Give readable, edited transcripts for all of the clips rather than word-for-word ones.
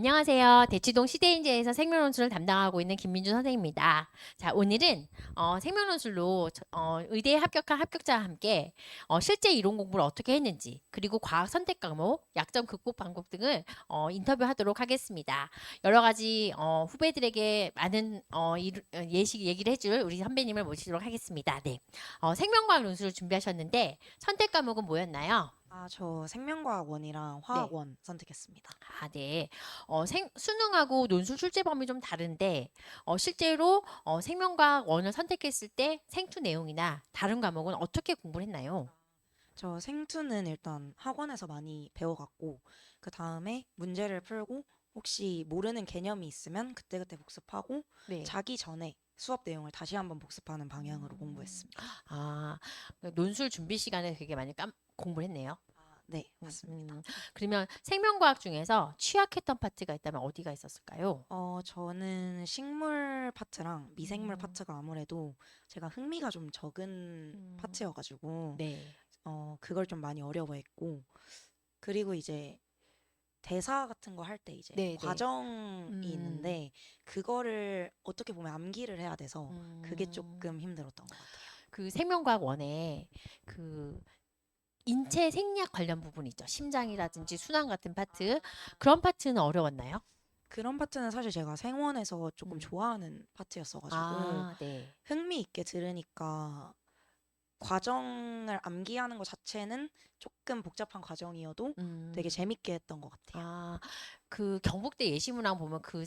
안녕하세요. 대치동 시대인재에서 생명론술을 담당하고 있는 김민주 선생입니다. 자, 오늘은 생명론술로 의대에 합격한 합격자와 함께 실제 이론 공부를 어떻게 했는지, 그리고 과학 선택 과목, 약점 극복 방법 등을 인터뷰하도록 하겠습니다. 여러 가지 후배들에게 많은 예시 얘기를 해줄 우리 선배님을 모시도록 하겠습니다. 네, 생명과학 논술을 준비하셨는데 선택 과목은 뭐였나요? 저 생명과학 원이랑 화학 네. 원 선택했습니다. 아, 네. 수능하고 논술 출제 범위 좀 다른데, 실제로 생명과학 원을 선택했을 때 생투 내용이나 다른 과목은 어떻게 공부를 했나요? 저 생투는 일단 학원에서 많이 배워갔고, 그 다음에 문제를 풀고, 혹시 모르는 개념이 있으면 그때그때 복습하고, 네. 자기 전에 수업 내용을 다시 한번 복습하는 방향으로 음, 공부했습니다. 아, 그 논술 준비 시간에 되게 많이 공부를 했네요. 네, 음, 맞습니다. 음. 그러면 생명과학 중에서 취약했던 파트가 있다면 어디가 있었을까요? 저는 식물 파트랑 미생물 음, 파트가 아무래도 제가 흥미가 좀 적은 음, 파트여가지고, 네. 그걸 좀 많이 어려워했고, 그리고 이제 대사 같은 거 할 때 이제 네, 네. 과정이 음, 있는데 그거를 어떻게 보면 암기를 해야 돼서 그게 음. 조금 힘들었던 것 같아요. 그 생명과학 원에 그 인체 생리학 관련 부분 있죠. 심장이라든지 순환 같은 파트. 그런 파트는 어려웠나요? 그런 파트는 사실 제가 생원에서 조금 음. 좋아하는 파트였어가지고 아, 네. 흥미 있게 들으니까 과정을 암기하는 것 자체는 조금 복잡한 과정이어도 되게 음. 재밌게 했던 것 같아요. 아, 그 경북대 예시문항 보면 그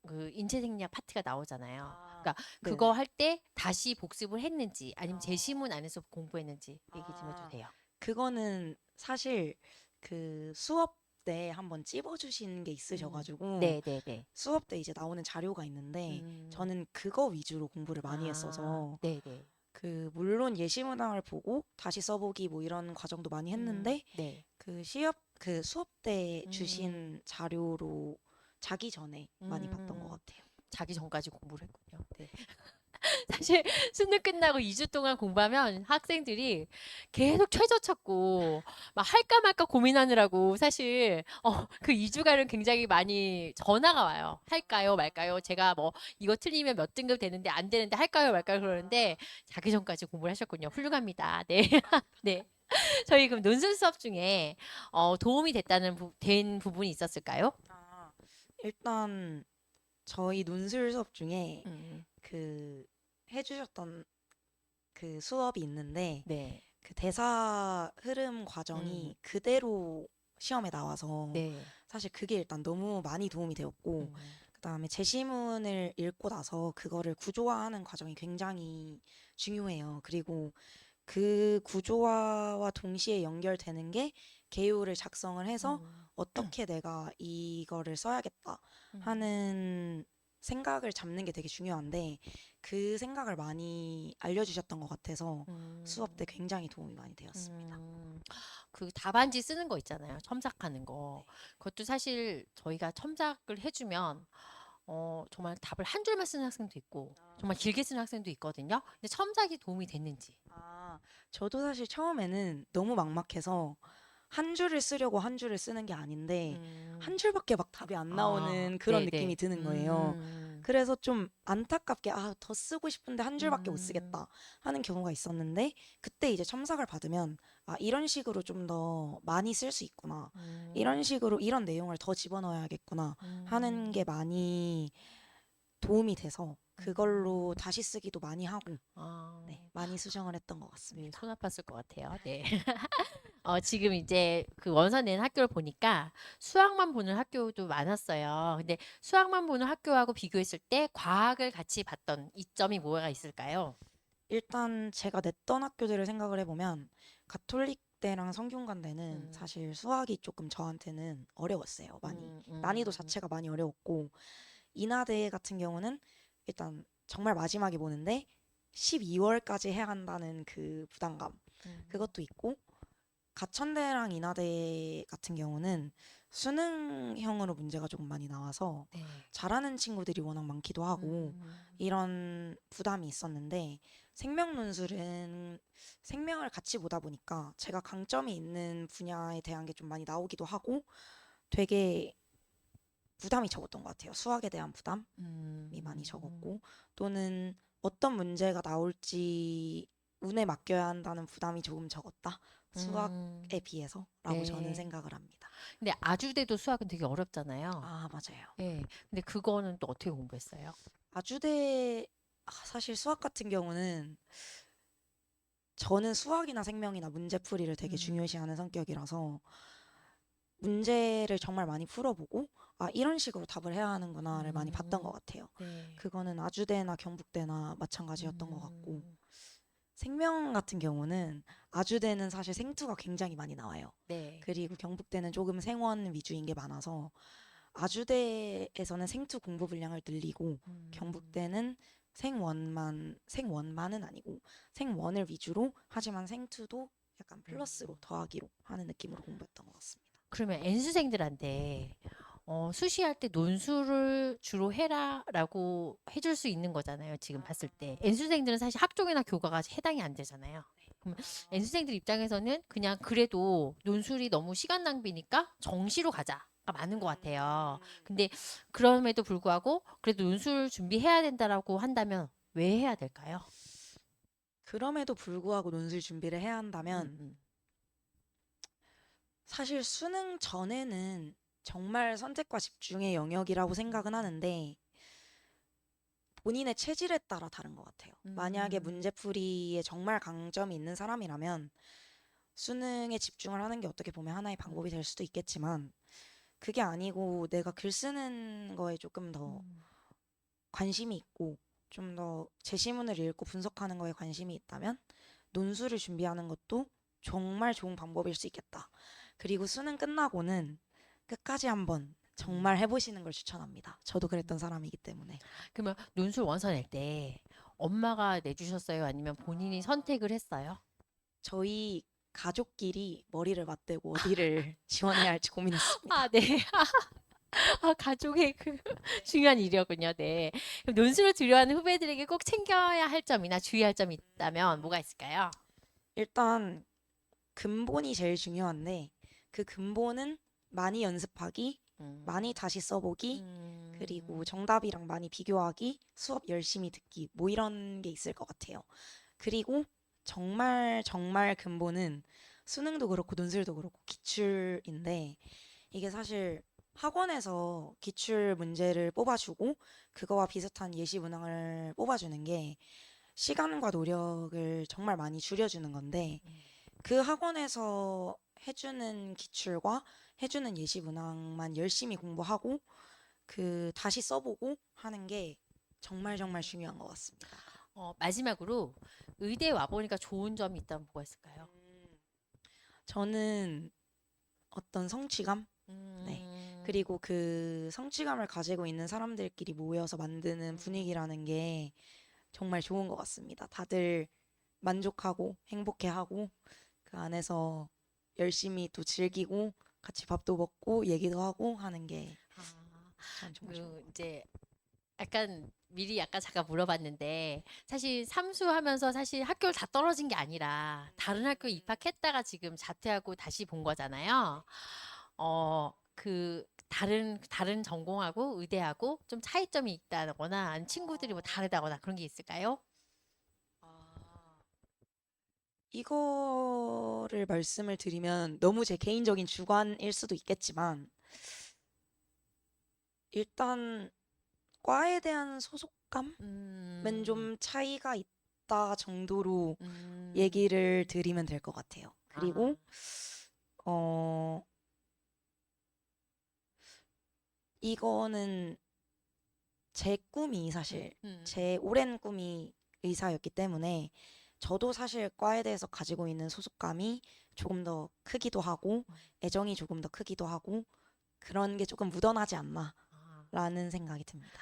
그 인체 생리학 파트가 나오잖아요. 그러니까 그거 네네. 할 때 다시 복습을 했는지 아니면 제시문 어, 안에서 공부했는지 얘기 좀 아, 해주세요. 그거는 사실 그 수업 때 한번 찝어주신 게 있으셔가지고 네, 네, 네. 수업 때 이제 나오는 자료가 있는데 음. 저는 그거 위주로 공부를 많이 아, 했어서 네, 네. 그 물론 예시문항을 보고 다시 써보기 뭐 이런 과정도 많이 했는데 네. 그 그 수업 때 음. 주신 자료로 자기 전에 많이 봤던 것 음. 같아요. 자기 전까지 공부를 했군요. 네. 사실 수능 끝나고 2주 동안 공부하면 학생들이 계속 최저 찾고 막 할까 말까 고민하느라고 사실 그 2주간은 굉장히 많이 전화가 와요. 할까요, 말까요? 제가 뭐 이거 틀리면 몇 등급 되는데 안 되는데 할까요, 말까요? 그러는데 자기 전까지 공부를 하셨군요. 훌륭합니다. 네. 네. 저희 그럼 논술 수업 중에 도움이 된 부분이 있었을까요? 아, 일단 저희 논술 수업 중에 음, 그 해주셨던 그 수업이 있는데 네. 그 대사 흐름 과정이 음, 그대로 시험에 나와서 네. 사실 그게 일단 너무 많이 도움이 되었고 음, 그다음에 제시문을 읽고 나서 그거를 구조화하는 과정이 굉장히 중요해요. 그리고 그 구조화와 동시에 연결되는 게 개요를 작성을 해서 음, 어떻게 내가 이거를 써야겠다 음. 하는 생각을 잡는 게 되게 중요한데 그 생각을 많이 알려주셨던 것 같아서 수업 때 음, 굉장히 도움이 많이 되었습니다. 음, 그 답안지 쓰는 거 있잖아요. 첨삭하는 거. 그것도 사실 저희가 첨삭을 해주면, 정말 답을 한 줄만 쓰는 학생도 있고, 정말 길게 쓰는 학생도 있거든요. 근데 첨삭이 도움이 됐는지. 아, 저도 사실 처음에는 너무 막막해서 한 줄을 쓰려고 한 줄을 쓰는 게 아닌데 음, 한 줄밖에 막 답이 안 아, 나오는 그런 느낌이 네네. 드는 거예요. 그래서 좀 안타깝게 더 쓰고 싶은데 한 줄밖에 못 음, 쓰겠다 하는 경우가 있었는데 그때 이제 첨삭을 받으면 이런 식으로 좀 더 많이 쓸 수 있구나. 음, 이런 식으로 이런 내용을 더 집어넣어야겠구나 하는 게 음, 많이 도움이 돼서 그걸로 음, 다시 쓰기도 많이 하고 아, 네, 많이 수정을 했던 것 네, 같습니다. 손 아팠을 것 같아요. 네. 지금 이제 그 원서 내는 학교를 보니까 수학만 보는 학교도 많았어요. 근데 수학만 보는 학교하고 비교했을 때 과학을 같이 봤던 이점이 뭐가 있을까요? 일단 제가 냈던 학교들을 생각을 해보면 가톨릭대랑 성균관대는 음, 사실 수학이 조금 저한테는 어려웠어요. 많이 음, 난이도 음, 자체가 많이 어려웠고 인하대 같은 경우는 일단 정말 마지막에 보는데 12월까지 해야 한다는 그 부담감 음, 그것도 있고 가천대랑 인하대 같은 경우는 수능형으로 문제가 조금 많이 나와서 네. 잘하는 친구들이 워낙 많기도 하고 음, 이런 부담이 있었는데 생명논술은 생명을 같이 보다 보니까 제가 강점이 있는 분야에 대한 게 좀 많이 나오기도 하고 되게 부담이 적었던 것 같아요. 수학에 대한 부담이 많이 적었고 또는 어떤 문제가 나올지 운에 맡겨야 한다는 부담이 조금 적었다. 음, 수학에 비해서라고 저는 네. 생각을 합니다. 근데 아주대도 수학은 되게 어렵잖아요. 아, 맞아요. 예. 근데 그거는 또 어떻게 공부했어요? 아주대 사실 수학 같은 경우는 저는 수학이나 생명이나 문제풀이를 되게 음, 중요시하는 성격이라서 문제를 정말 많이 풀어보고 아 이런 식으로 답을 해야 하는구나를 많이 봤던 것 음, 같아요. 네. 그거는 아주대나 경북대나 마찬가지였던 것 같고 음, 생명 같은 경우는 아주대는 사실 생투가 굉장히 많이 나와요. 네. 그리고 경북대는 조금 생원 위주인 게 많아서 아주대에서는 생투 공부 분량을 늘리고 음, 경북대는 생원만은 아니고 생원을 위주로 하지만 생투도 약간 플러스로 음. 더하기로 하는 느낌으로 공부했던 것 같습니다. 그러면 N수생들한테 수시할 때 논술을 주로 해라라고 해줄 수 있는 거잖아요. 지금 봤을 때. N수생들은 사실 학종이나 교과가 해당이 안 되잖아요. 그럼 N수생들 입장에서는 그냥 그래도 논술이 너무 시간 낭비니까 정시로 가자가 맞는 것 같아요. 근데 그럼에도 불구하고 그래도 논술 준비해야 된다라고 한다면 왜 해야 될까요? 그럼에도 불구하고 논술 준비를 해야 음, 한다면 음, 사실 수능 전에는 정말 선택과 집중의 영역이라고 생각은 하는데 본인의 체질에 따라 다른 것 같아요. 만약에 음, 문제풀이에 정말 강점이 있는 사람이라면 수능에 집중을 하는 게 어떻게 보면 하나의 음, 방법이 될 수도 있겠지만 그게 아니고 내가 글 쓰는 거에 조금 더 음, 관심이 있고 좀 더 제시문을 읽고 분석하는 거에 관심이 있다면 논술을 준비하는 것도 정말 좋은 방법일 수 있겠다. 그리고 수능 끝나고는 끝까지 한번 음. 정말 해보시는 걸 추천합니다. 저도 그랬던 음. 사람이기 때문에. 그러면 논술 원서 낼 때 엄마가 내주셨어요? 아니면 본인이 선택을 했어요? 저희 가족끼리 머리를 맞대고 어디를 지원해야 할지 아, 고민했습니다. 네. 아, 가족의 그 중요한 일이었군요. 네. 그럼 논술을 두려워하는 후배들에게 꼭 챙겨야 할 점이나 주의할 점이 있다면 뭐가 있을까요? 일단 근본이 제일 중요한데 그 근본은 많이 연습하기, 많이 음, 다시 써보기, 그리고 음, 정답이랑 많이 비교하기, 수업 열심히 듣기, 뭐 이런 게 있을 것 같아요. 그리고 정말 정말 근본은 수능도 그렇고 논술도 그렇고 기출인데 이게 사실 학원에서 기출 문제를 뽑아주고 그거와 비슷한 예시 문항을 뽑아주는 게 시간과 노력을 정말 많이 줄여주는 건데 음. 그 학원에서 해주는 기출과 해주는 예시 문항만 열심히 공부하고 그 다시 써보고 하는 게 정말 정말 중요한 것 같습니다. 마지막으로 의대 와보니까 좋은 점이 있다면 뭐가 있을까요? 저는 어떤 성취감? 네. 음, 그리고 그 성취감을 가지고 있는 사람들끼리 모여서 만드는 음. 분위기라는 게 정말 좋은 것 같습니다. 다들 만족하고 행복해하고 그 안에서 열심히 또 즐기고 같이 밥도 먹고 얘기도 하고 하는 게 아, 전 정말 좋은 그 것 같아요. 이제 약간 미리 약간 잠깐 물어봤는데 사실 삼수하면서 사실 학교를 다 떨어진 게 아니라 다른 학교에 입학했다가 지금 자퇴하고 다시 본 거잖아요. 그 다른 전공하고 의대하고 좀 차이점이 있다거나 아니면 친구들이 뭐 다르다거나 그런 게 있을까요? 아, 이거를 말씀을 드리면 너무 제 개인적인 주관일 수도 있겠지만 일단 과에 대한 소속감은 음, 좀 차이가 있다 정도로 음, 얘기를 드리면 될 것 같아요. 아, 그리고 어 이거는 제 꿈이 음, 사실 음, 제 오랜 꿈이 의사였기 때문에 저도 사실 과에 대해서 가지고 있는 소속감이 조금 더 크기도 하고 음, 애정이 조금 더 크기도 하고 그런 게 조금 묻어나지 아. 않나라는 생각이 듭니다.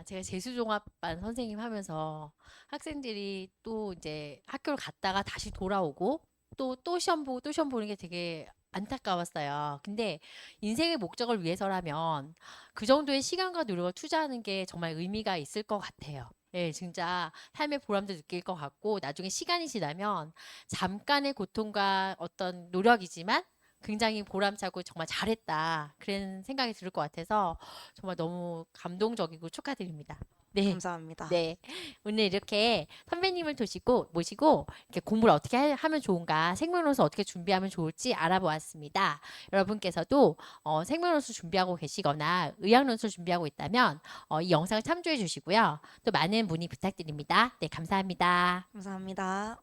제가 재수종합반 선생님 하면서 학생들이 또 이제 학교를 갔다가 다시 돌아오고 또 시험 보고 또 시험 보는 게 되게 안타까웠어요. 근데 인생의 목적을 위해서라면 그 정도의 시간과 노력을 투자하는 게 정말 의미가 있을 것 같아요. 예, 진짜 삶의 보람도 느낄 것 같고 나중에 시간이 지나면 잠깐의 고통과 어떤 노력이지만 굉장히 보람차고 정말 잘했다. 그런 생각이 들 것 같아서 정말 너무 감동적이고 축하드립니다. 네. 감사합니다. 네. 오늘 이렇게 선배님을 모시고 이렇게 공부를 어떻게 하면 좋은가, 생명노수 어떻게 준비하면 좋을지 알아보았습니다. 여러분께서도 생명노수 준비하고 계시거나 의학노수 준비하고 있다면 이 영상을 참조해 주시고요. 또 많은 문의 부탁드립니다. 네, 감사합니다. 감사합니다.